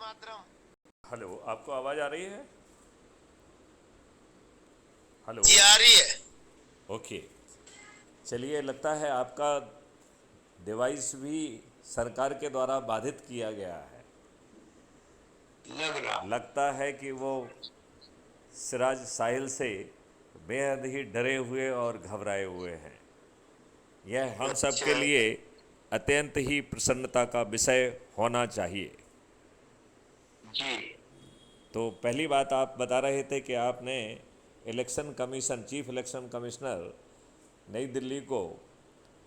मातरम। Hello, आपको आवाज़ आ रही है? हेलो। जी आ रही है। ओके। चलिए, लगता है आपका डिवाइस भी सरकार के द्वारा बाधित किया गया है। लग रहा। लगता है कि वो सिराज साहिल से बेहद ही डरे हुए और घबराए हुए हैं। यह हम सब के अच्छा। लिए अत्यंत ही प्रसन्नता का विषय होना चाहिए। जी तो पहली बात, आप बता रहे थे कि आपने election commission, chief election commissioner नई दिल्ली को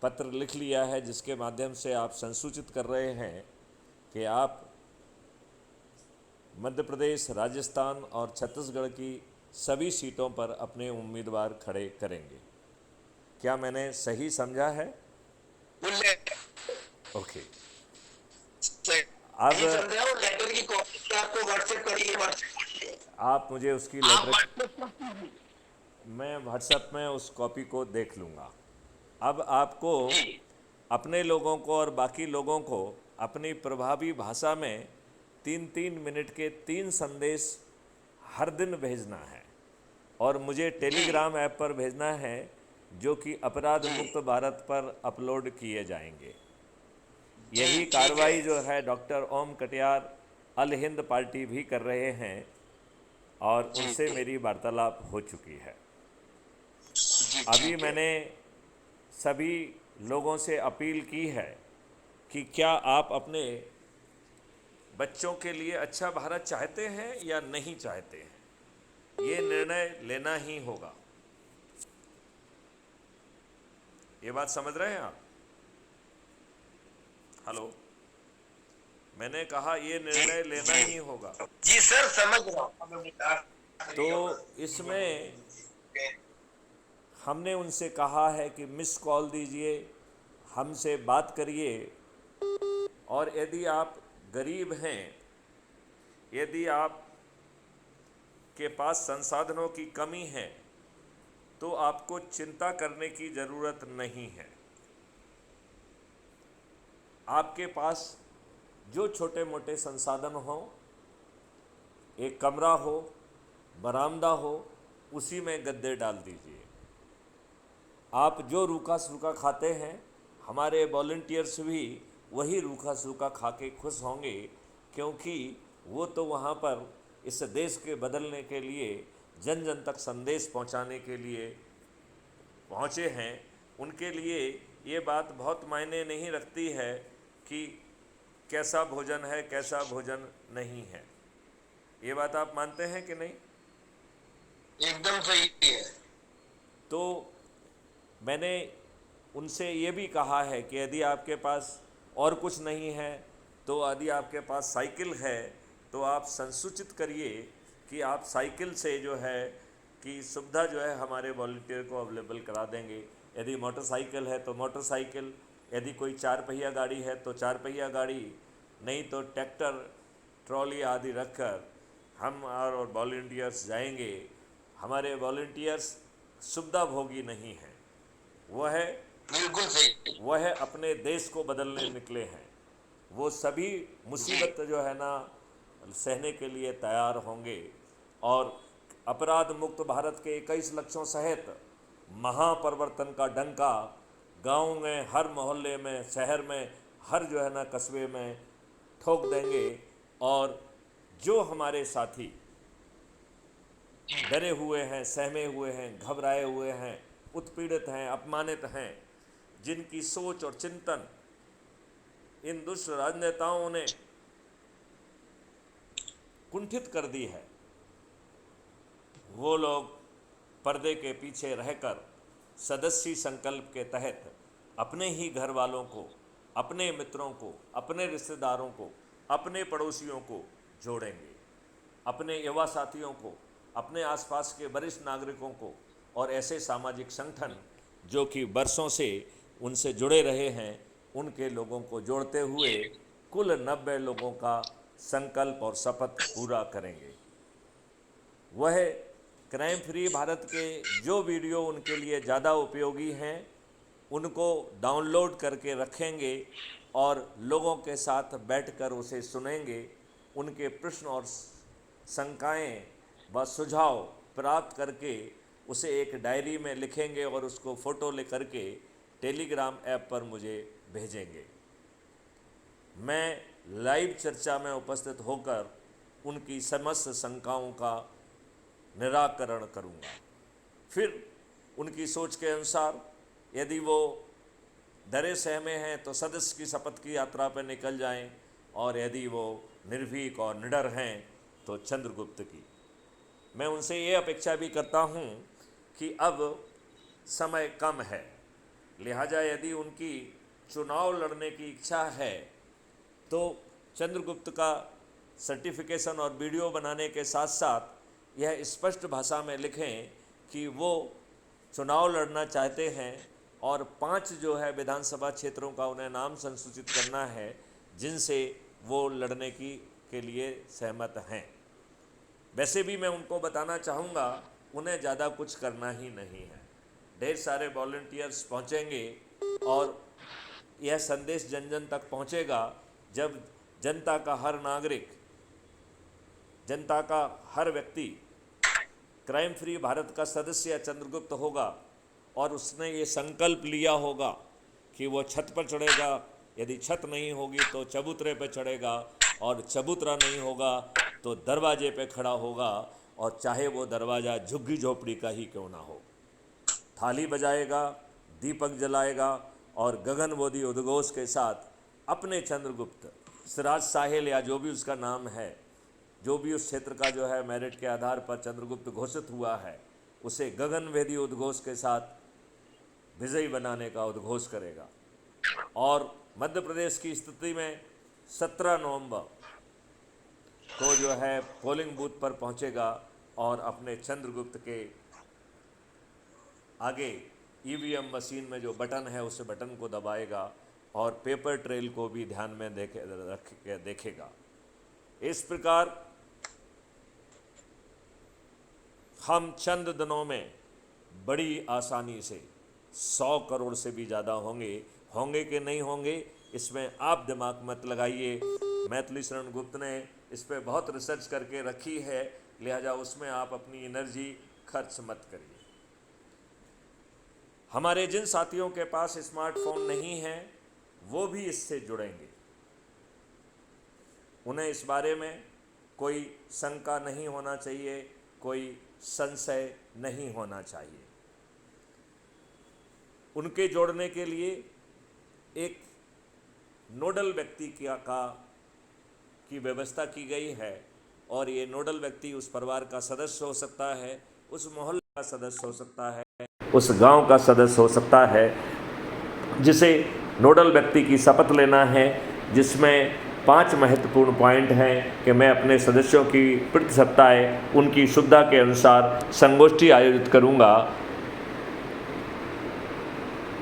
पत्र लिख लिया है, जिसके माध्यम से आप संसूचित कर रहे हैं कि आप मध्य प्रदेश, राजस्थान और छत्तीसगढ़ की सभी सीटों पर अपने उम्मीदवार खड़े करेंगे। क्या मैंने सही समझा है? बोले। ओके। अब सही समझे हो। लेटर की कॉपी आपको व्हाट्सएप करिए। व्हाट्सएप आप मुझे उसकी आप लेटर, व्हाट्सएप। मैं व्हाट्सएप में उस कॉपी को देख लूँगा। अब आपको जी अपने लोगों को और बाकी लोगों को अपनी प्रभावी भाषा में 3-3 मिनट के 3 संदेश हर दिन भेजना है, और मुझे जी टेलीग्राम ऐप पर भेजना है, जो कि अपराध जी मुक्त भारत पर अपलोड किए जाएंगे। जी यही ठीक है। कार्रवाई जो है डॉक्टर ओम कटियार अल हिंद पार्टी भी कर रहे हैं, और जी उनसे जी मेरी वार्तालाप हो चुकी है। अभी ठीक है। मैंने सभी लोगों से अपील की है कि क्या आप अपने बच्चों के लिए अच्छा भारत चाहते हैं या नहीं चाहते हैं। ये निर्णय लेना ही होगा। ये बात समझ रहे हैं आप? हेलो। मैंने कहा ये जी निर्णय लेना जी ही होगा। जी सर समझ रहा हूँ। तो इसमें हमने उनसे कहा है कि मिस कॉल दीजिए, हमसे बात करिए, और यदि आप गरीब हैं, यदि आप के पास संसाधनों की कमी है, तो आपको चिंता करने की ज़रूरत नहीं है। आपके पास जो छोटे मोटे संसाधन हों, एक कमरा हो, बरामदा हो, उसी में गद्दे डाल दीजिए। आप जो रूखा सूखा खाते हैं, हमारे वॉलंटियर्स भी वही रूखा सूखा खा के खुश होंगे, क्योंकि वो तो वहाँ पर इस देश के बदलने के लिए, जन जन तक संदेश पहुँचाने के लिए पहुँचे हैं। उनके लिए ये बात बहुत मायने नहीं रखती है कि कैसा भोजन है, कैसा भोजन नहीं है। ये बात आप मानते हैं कि नहीं? एकदम सही है। तो मैंने उनसे ये भी कहा है कि यदि आपके पास और कुछ नहीं है, तो यदि आपके पास साइकिल है, तो आप संसूचित करिए कि आप साइकिल से जो है कि सुविधा जो है हमारे वॉलंटियर को अवेलेबल करा देंगे। यदि मोटरसाइकिल है तो मोटरसाइकिल, यदि कोई 4 पहिया गाड़ी है तो 4 पहिया गाड़ी, नहीं तो ट्रैक्टर, ट्रॉली आदि रखकर हम और वॉलंटियर्स जाएंगे। हमारे वॉलंटियर्स सुविधा भोगी नहीं हैं, वह बिल्कुल सही। वह अपने देश को बदलने निकले हैं। वो सभी जी मुसीबत जो है ना सहने के लिए तैयार होंगे, और अपराध मुक्त भारत के 21 लक्ष्यों सहित महापरिवर्तन का डंका गांव में, हर मोहल्ले में, शहर में, हर जो है ना कस्बे में ठोक देंगे। और जो हमारे साथी डरे हुए हैं, सहमे हुए हैं, घबराए हुए हैं, उत्पीड़ित हैं, अपमानित हैं, जिनकी सोच और चिंतन इन दुष्ट राजनेताओं ने कुंठित कर दी है, वो लोग पर्दे के पीछे रहकर सदस्य संकल्प के तहत अपने ही घर वालों को, अपने मित्रों को, अपने रिश्तेदारों को, अपने पड़ोसियों को जोड़ेंगे, अपने युवा साथियों को, अपने आसपास के वरिष्ठ नागरिकों को, और ऐसे सामाजिक संगठन जो कि वर्षों से उनसे जुड़े रहे हैं, उनके लोगों को जोड़ते हुए कुल 90 लोगों का संकल्प और शपथ पूरा करेंगे। वह क्राइम फ्री भारत के जो वीडियो उनके लिए ज़्यादा उपयोगी हैं, उनको डाउनलोड करके रखेंगे और लोगों के साथ बैठकर उसे सुनेंगे, उनके प्रश्न और शंकाएं व सुझाव प्राप्त करके उसे एक डायरी में लिखेंगे और उसको फ़ोटो ले करके टेलीग्राम ऐप पर मुझे भेजेंगे। मैं लाइव चर्चा में उपस्थित होकर उनकी समस्त शंकाओं का निराकरण करूंगा। फिर उनकी सोच के अनुसार यदि वो डरे सहमे हैं तो सदस्य की शपथ की यात्रा पर निकल जाएं, और यदि वो निर्भीक और निडर हैं तो चंद्रगुप्त की। मैं उनसे ये अपेक्षा भी करता हूँ कि अब समय कम है, लिहाजा यदि उनकी चुनाव लड़ने की इच्छा है तो चंद्रगुप्त का सर्टिफिकेशन और वीडियो बनाने के साथ साथ यह स्पष्ट भाषा में लिखें कि वो चुनाव लड़ना चाहते हैं, और 5 जो है विधानसभा क्षेत्रों का उन्हें नाम संसूचित करना है जिनसे वो लड़ने के लिए सहमत हैं। वैसे भी मैं उनको बताना चाहूँगा उन्हें ज़्यादा कुछ करना ही नहीं है। ढेर सारे वॉलंटियर्स पहुँचेंगे और यह संदेश जन जन तक पहुँचेगा जब जनता का हर नागरिक, जनता का हर व्यक्ति क्राइम फ्री भारत का सदस्य चंद्रगुप्त होगा और उसने ये संकल्प लिया होगा कि वो छत पर चढ़ेगा, यदि छत नहीं होगी तो चबूतरे पर चढ़ेगा, और चबूतरा नहीं होगा तो दरवाजे पे खड़ा होगा, और चाहे वो दरवाज़ा झुग्गी झोपड़ी का ही क्यों ना हो। थाली बजाएगा, दीपक जलाएगा और गगनबोधी उद्घोष के साथ अपने चंद्रगुप्त, सिराज साहिल या जो भी उसका नाम है, जो भी उस क्षेत्र का जो है मेरिट के आधार पर चंद्रगुप्त घोषित हुआ है, उसे गगनभेदी उद्घोष के साथ विजयी बनाने का उद्घोष करेगा। और मध्य प्रदेश की स्थिति में 17 नवंबर को जो है पोलिंग बूथ पर पहुंचेगा और अपने चंद्रगुप्त के आगे ईवीएम मशीन में जो बटन है उस बटन को दबाएगा और पेपर ट्रेल को भी ध्यान में देखेगा। इस प्रकार हम चंद दिनों में बड़ी आसानी से 100 करोड़ से भी ज़्यादा होंगे कि नहीं होंगे, इसमें आप दिमाग मत लगाइए। मैथिली शरण गुप्त ने इस पर बहुत रिसर्च करके रखी है, लिहाजा उसमें आप अपनी एनर्जी खर्च मत करिए। हमारे जिन साथियों के पास स्मार्टफोन नहीं है वो भी इससे जुड़ेंगे। उन्हें इस बारे में कोई शंका नहीं होना चाहिए, कोई संशय नहीं होना चाहिए। उनके जोड़ने के लिए एक नोडल व्यक्ति की व्यवस्था की गई है, और ये नोडल व्यक्ति उस परिवार का सदस्य हो सकता है, उस मोहल्ले का सदस्य हो सकता है, उस गांव का सदस्य हो सकता है, जिसे नोडल व्यक्ति की शपथ लेना है, जिसमें 5 महत्वपूर्ण पॉइंट हैं कि मैं अपने सदस्यों की प्रति सप्ताह उनकी सुविधा के अनुसार संगोष्ठी आयोजित करूंगा।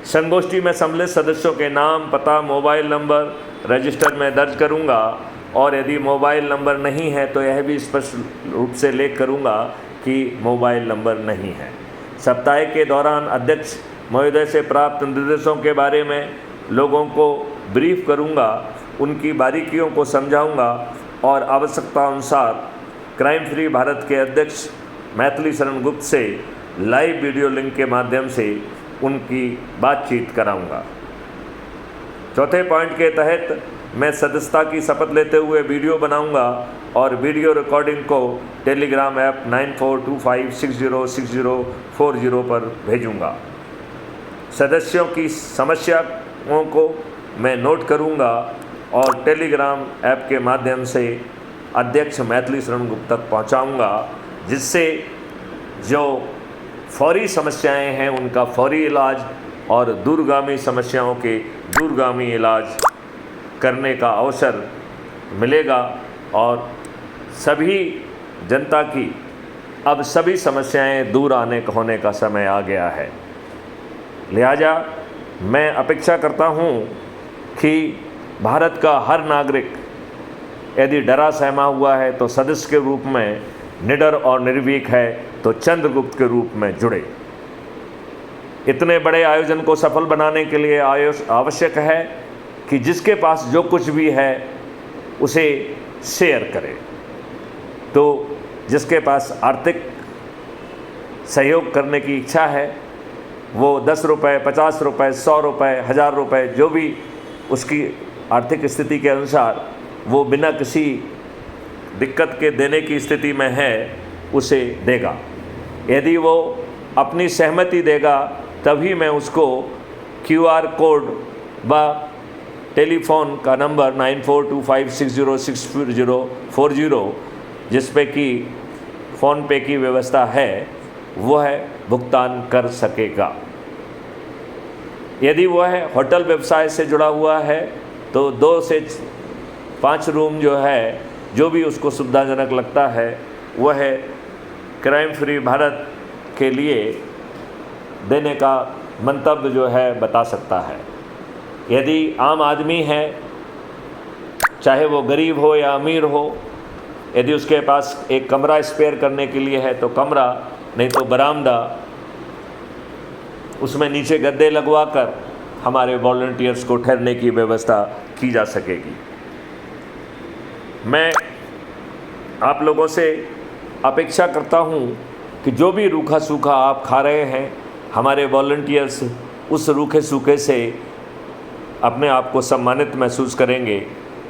संगोष्ठी में सम्मिलित सदस्यों के नाम, पता, मोबाइल नंबर रजिस्टर में दर्ज करूंगा, और यदि मोबाइल नंबर नहीं है तो यह भी स्पष्ट रूप से लेख करूंगा कि मोबाइल नंबर नहीं है। सप्ताह के दौरान अध्यक्ष महोदय से प्राप्त निर्देशों के बारे में लोगों को ब्रीफ करूंगा, उनकी बारीकियों को समझाऊंगा, और आवश्यकता अनुसार क्राइम फ्री भारत के अध्यक्ष मैथिली शरण गुप्त से लाइव वीडियो लिंक के माध्यम से उनकी बातचीत कराऊंगा। चौथे पॉइंट के तहत मैं सदस्यता की शपथ लेते हुए वीडियो बनाऊंगा और वीडियो रिकॉर्डिंग को टेलीग्राम ऐप 9425606040 पर भेजूंगा। सदस्यों की समस्याओं को मैं नोट करूंगा और टेलीग्राम ऐप के माध्यम से अध्यक्ष मैथिली शरण गुप्त तक पहुंचाऊंगा, जिससे जो फौरी समस्याएं हैं उनका फौरी इलाज और दूरगामी समस्याओं के दूरगामी इलाज करने का अवसर मिलेगा, और सभी जनता की अब सभी समस्याएं दूर होने का समय आ गया है। लिहाजा मैं अपेक्षा करता हूं कि भारत का हर नागरिक यदि डरा सहमा हुआ है तो सदस्य के रूप में, निडर और निर्भीक है तो चंद्रगुप्त के रूप में जुड़े। इतने बड़े आयोजन को सफल बनाने के लिए आवश्यक है कि जिसके पास जो कुछ भी है उसे शेयर करें। तो जिसके पास आर्थिक सहयोग करने की इच्छा है वो 10 रुपये, 50 रुपये, 100 रुपये, 1000 रुपये, जो भी उसकी आर्थिक स्थिति के अनुसार वो बिना किसी दिक्कत के देने की स्थिति में है उसे देगा। यदि वो अपनी सहमति देगा तभी मैं उसको QR कोड व टेलीफोन का नंबर 9425606040 जिस पे कि फ़ोन पे की व्यवस्था है वह भुगतान कर सकेगा। यदि वह होटल व्यवसाय से जुड़ा हुआ है तो 2 से 5 रूम जो है, जो भी उसको सुविधाजनक लगता है वह क्राइम फ्री भारत के लिए देने का मंतव्य जो है बता सकता है। यदि आम आदमी है, चाहे वो गरीब हो या अमीर हो, यदि उसके पास एक कमरा स्पेयर करने के लिए है तो कमरा, नहीं तो बरामदा, उसमें नीचे गद्दे लगवा कर हमारे वॉलंटियर्स को ठहरने की व्यवस्था की जा सकेगी। मैं आप लोगों से अपेक्षा करता हूं कि जो भी रूखा सूखा आप खा रहे हैं, हमारे वॉलंटियर्स उस रूखे सूखे से अपने आप को सम्मानित महसूस करेंगे।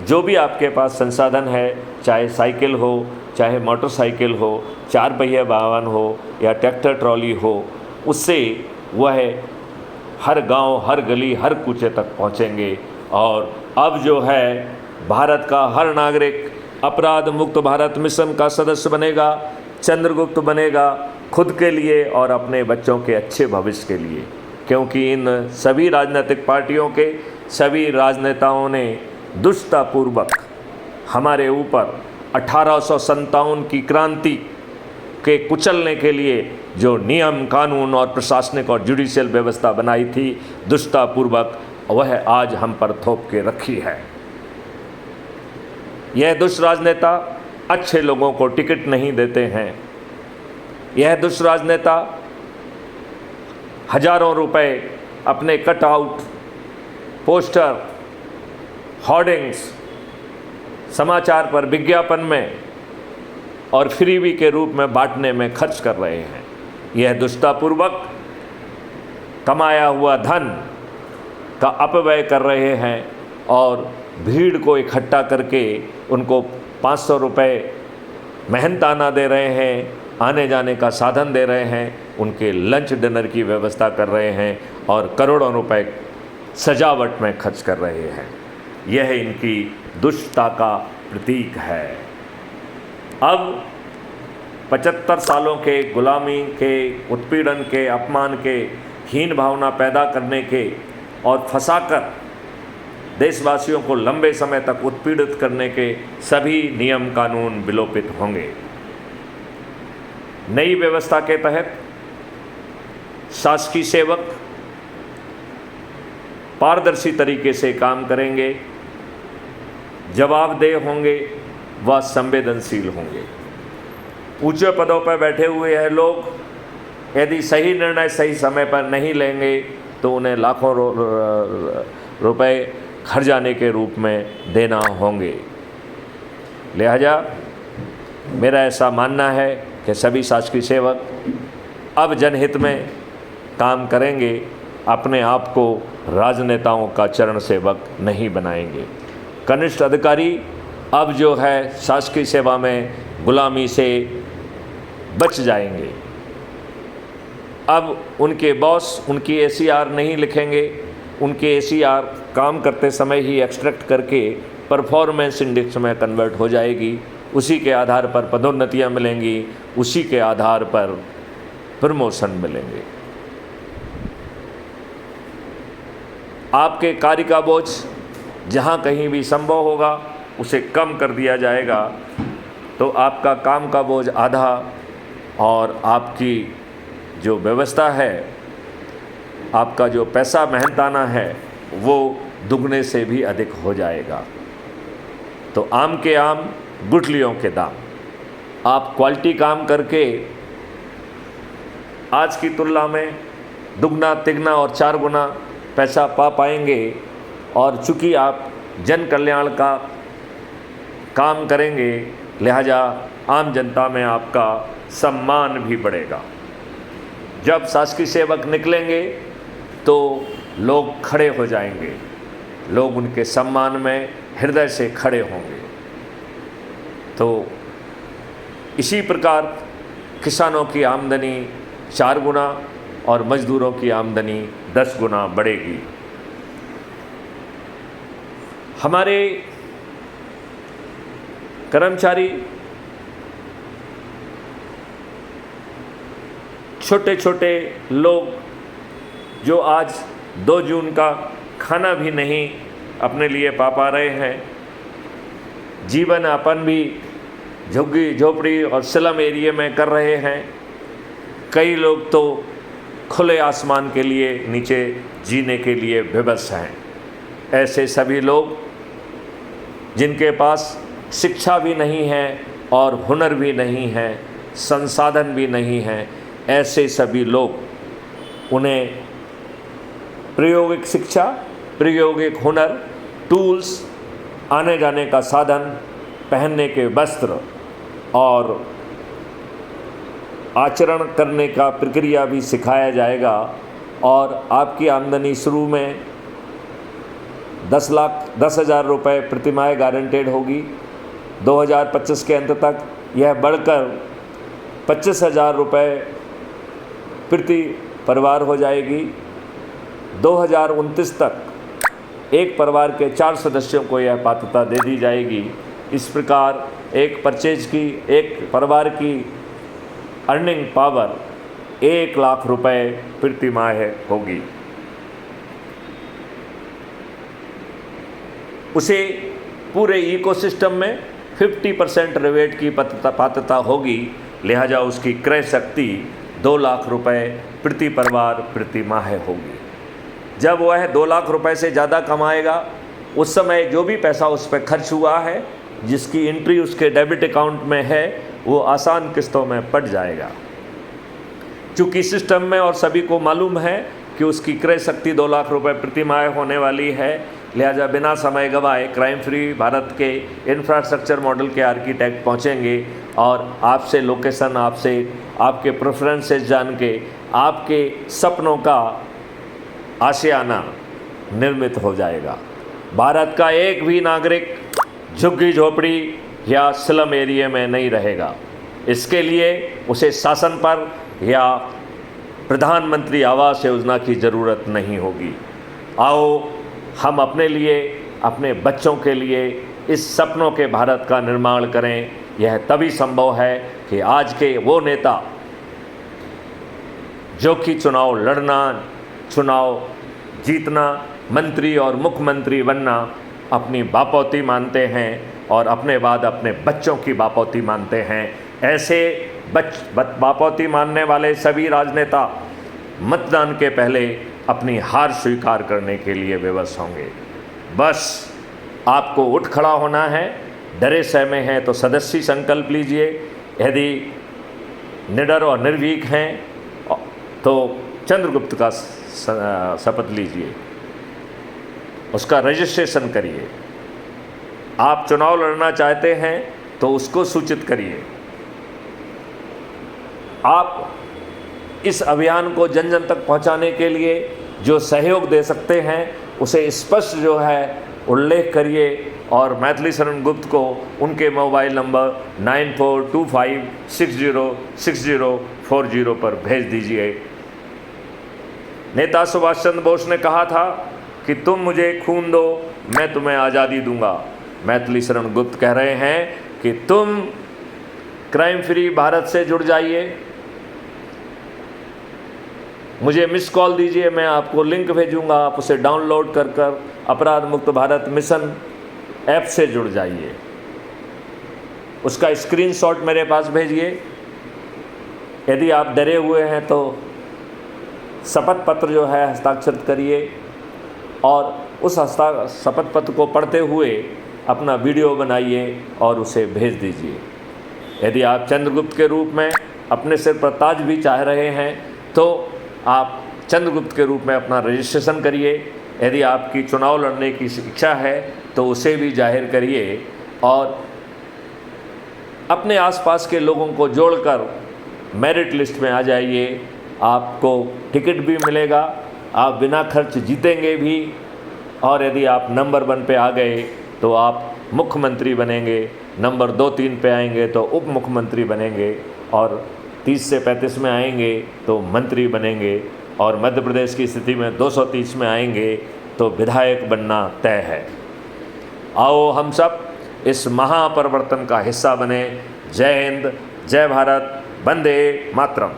जो भी आपके पास संसाधन है, चाहे साइकिल हो, चाहे मोटरसाइकिल हो, 4 पहिया वाहन हो या ट्रैक्टर ट्रॉली हो, उससे वह हर गांव, हर गली, हर कूचे तक पहुंचेंगे। और अब जो है भारत का हर नागरिक अपराध मुक्त भारत मिशन का सदस्य बनेगा, चंद्रगुप्त बनेगा, खुद के लिए और अपने बच्चों के अच्छे भविष्य के लिए। क्योंकि इन सभी राजनीतिक पार्टियों के सभी राजनेताओं ने दुष्टतापूर्वक हमारे ऊपर 1857 की क्रांति के कुचलने के लिए जो नियम, कानून और प्रशासनिक और जुडिशियल व्यवस्था बनाई थी दुष्टतापूर्वक, वह आज हम पर थोप के रखी है। यह दुष्ट राजनेता अच्छे लोगों को टिकट नहीं देते हैं। यह दुष्ट राजनेता हजारों रुपए अपने कटआउट, पोस्टर, होर्डिंग्स, समाचार पर विज्ञापन में और फ्रीबी के रूप में बांटने में खर्च कर रहे हैं। यह दुष्टतापूर्वक कमाया हुआ धन का अपव्यय कर रहे हैं और भीड़ को इकट्ठा करके उनको 500 रुपये मेहनताना दे रहे हैं, आने जाने का साधन दे रहे हैं, उनके लंच डिनर की व्यवस्था कर रहे हैं और करोड़ों रुपए सजावट में खर्च कर रहे हैं। यह इनकी दुष्टता का प्रतीक है। अब 75 सालों के गुलामी के, उत्पीड़न के, अपमान के, हीन भावना पैदा करने के और फंसाकर देशवासियों को लंबे समय तक उत्पीड़ित करने के सभी नियम कानून विलोपित होंगे। नई व्यवस्था के तहत शासकीय सेवक पारदर्शी तरीके से काम करेंगे, जवाबदेह होंगे व संवेदनशील होंगे। ऊंचे पदों पर बैठे हुए हैं लोग यदि सही निर्णय सही समय पर नहीं लेंगे तो उन्हें लाखों रुपए घर जाने के रूप में देना होंगे। लिहाजा मेरा ऐसा मानना है कि सभी शासकीय सेवक अब जनहित में काम करेंगे, अपने आप को राजनेताओं का चरण सेवक नहीं बनाएंगे। कनिष्ठ अधिकारी अब जो है शासकीय सेवा में गुलामी से बच जाएंगे। अब उनके बॉस उनकी ACR नहीं लिखेंगे, उनके ACR काम करते समय ही एक्सट्रैक्ट करके परफॉर्मेंस इंडेक्स में कन्वर्ट हो जाएगी। उसी के आधार पर पदोन्नतियां मिलेंगी, उसी के आधार पर प्रमोशन मिलेंगे। आपके कार्य का बोझ जहां कहीं भी संभव होगा उसे कम कर दिया जाएगा, तो आपका काम का बोझ आधा और आपकी जो व्यवस्था है, आपका जो पैसा मेहनताना है वो दुगने से भी अधिक हो जाएगा। तो आम के आम, गुठलियों के दाम। आप क्वालिटी काम करके आज की तुलना में दुगना, तिगना और 4 गुना पैसा पा पाएंगे। और चूँकि आप जन कल्याण का काम करेंगे, लिहाजा आम जनता में आपका सम्मान भी बढ़ेगा। जब शासकीय सेवक निकलेंगे तो लोग खड़े हो जाएंगे, लोग उनके सम्मान में हृदय से खड़े होंगे। तो इसी प्रकार किसानों की आमदनी 4 गुना और मजदूरों की आमदनी 10 गुना बढ़ेगी। हमारे कर्मचारी छोटे छोटे लोग जो आज 2 जून का खाना भी नहीं अपने लिए पा रहे हैं, जीवन यापन भी झुग्गी झोपड़ी और स्लम एरिया में कर रहे हैं। कई लोग तो खुले आसमान के लिए नीचे जीने के लिए विवश हैं। ऐसे सभी लोग जिनके पास शिक्षा भी नहीं है और हुनर भी नहीं है, संसाधन भी नहीं है, ऐसे सभी लोग, उन्हें प्रायोगिक शिक्षा, प्रायोगिक हुनर, टूल्स, आने जाने का साधन, पहनने के वस्त्र और आचरण करने का प्रक्रिया भी सिखाया जाएगा। और आपकी आमदनी शुरू में 10,10,000 रुपये प्रतिमाह गारंटेड होगी। 2025 के अंत तक यह बढ़कर 25,000 रुपये प्रति परिवार हो जाएगी। 2029 तक एक परिवार के 4 सदस्यों को यह पात्रता दे दी जाएगी। इस प्रकार एक परिवार की अर्निंग पावर 1 लाख रुपए प्रति माह होगी। उसे पूरे इकोसिस्टम में 50% रिबेट की पात्रता होगी, लिहाजा उसकी क्रय शक्ति 2 लाख रुपए प्रति परिवार प्रति माह होगी। जब वह 2 लाख रुपए से ज़्यादा कमाएगा, उस समय जो भी पैसा उस पर खर्च हुआ है, जिसकी एंट्री उसके डेबिट अकाउंट में है, वो आसान किस्तों में पड़ जाएगा। चूँकि सिस्टम में और सभी को मालूम है कि उसकी क्रय शक्ति 2 लाख रुपए प्रति माह होने वाली है, लिहाजा बिना समय गंवाए क्राइम फ्री भारत के इंफ्रास्ट्रक्चर मॉडल के आर्किटेक्ट पहुंचेंगे और आपसे लोकेशन, आपसे आपके प्रेफरेंसेस जान के आपके सपनों का आशियाना निर्मित हो जाएगा। भारत का एक भी नागरिक झुग्गी झोपड़ी या स्लम एरिया में नहीं रहेगा। इसके लिए उसे शासन पर या प्रधानमंत्री आवास योजना की ज़रूरत नहीं होगी। आओ हम अपने लिए, अपने बच्चों के लिए इस सपनों के भारत का निर्माण करें। यह तभी संभव है कि आज के वो नेता जो कि चुनाव लड़ना, चुनाव जीतना, मंत्री और मुख्यमंत्री बनना अपनी बापौती मानते हैं और अपने बाद अपने बच्चों की बापौती मानते हैं। ऐसे बापौती मानने वाले सभी राजनेता मतदान के पहले अपनी हार स्वीकार करने के लिए विवश होंगे। बस आपको उठ खड़ा होना है। डरे सहमे हैं तो सदस्य संकल्प लीजिए। यदि निडर और निर्भीक हैं तो चंद्रगुप्त का शपथ लीजिए, उसका रजिस्ट्रेशन करिए। आप चुनाव लड़ना चाहते हैं तो उसको सूचित करिए। आप इस अभियान को जन जन तक पहुंचाने के लिए जो सहयोग दे सकते हैं उसे स्पष्ट जो है उल्लेख करिए और मैथिली शरण गुप्त को उनके मोबाइल नंबर 9425606040 पर भेज दीजिए। नेता सुभाष चंद्र बोस ने कहा था कि तुम मुझे खून दो, मैं तुम्हें आज़ादी दूंगा। मैथिली शरण गुप्त कह रहे हैं कि तुम क्राइम फ्री भारत से जुड़ जाइए, मुझे मिस कॉल दीजिए, मैं आपको लिंक भेजूंगा, आप उसे डाउनलोड कर अपराध मुक्त भारत मिशन ऐप से जुड़ जाइए। उसका स्क्रीनशॉट मेरे पास भेजिए। यदि आप डरे हुए हैं तो शपथ पत्र जो है हस्ताक्षरित करिए और उस शपथ पत्र को पढ़ते हुए अपना वीडियो बनाइए और उसे भेज दीजिए। यदि आप चंद्रगुप्त के रूप में अपने सिर पर ताज भी चाह रहे हैं तो आप चंद्रगुप्त के रूप में अपना रजिस्ट्रेशन करिए। यदि आपकी चुनाव लड़ने की इच्छा है तो उसे भी जाहिर करिए और अपने आसपास के लोगों को जोड़कर मेरिट लिस्ट में आ जाइए। आपको टिकट भी मिलेगा, आप बिना खर्च जीतेंगे भी, और यदि आप नंबर 1 पे आ गए तो आप मुख्यमंत्री बनेंगे, नंबर 2, 3 पे आएंगे तो उप मुख्यमंत्री बनेंगे, और 30 से 35 में आएंगे तो मंत्री बनेंगे, और मध्य प्रदेश की स्थिति में 230 में आएंगे तो विधायक बनना तय है। आओ हम सब इस महापरिवर्तन का हिस्सा बने। जय हिंद, जय भारत, वंदे मातरम।